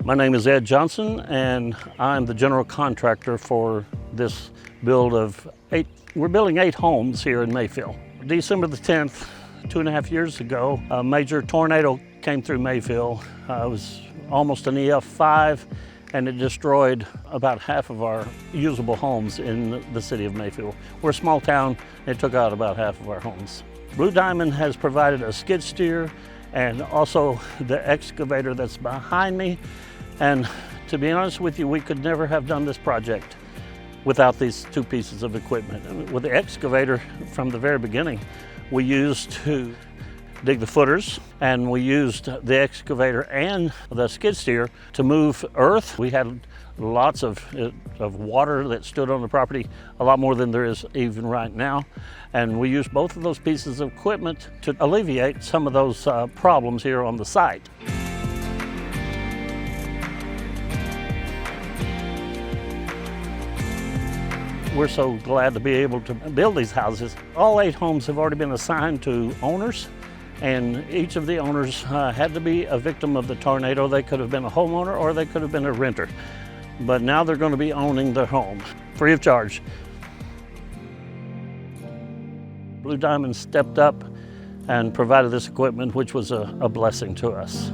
My name is Ed Johnson, and I'm the general contractor for this build of 8. We're building 8 homes here in Mayfield. December the 10th, 2.5 years ago, a major tornado came through Mayfield. It was almost an EF5, and it destroyed about half of our usable homes in the city of Mayfield. We're a small town, and it took out about half of our homes. Blue Diamond has provided a skid steer and also the excavator that's behind me. And to be honest with you, we could never have done this project without these 2 pieces of equipment. With the excavator, from the very beginning, we used to dig the footers, and we used the excavator and the skid steer to move earth. We had lots of water that stood on the property, a lot more than there is even right now. And we used both of those pieces of equipment to alleviate some of those problems here on the site. We're so glad to be able to build these houses. All 8 homes have already been assigned to owners, and each of the owners had to be a victim of the tornado. They could have been a homeowner or they could have been a renter. But now they're going to be owning their home, free of charge. Blue Diamond stepped up and provided this equipment, which was a blessing to us.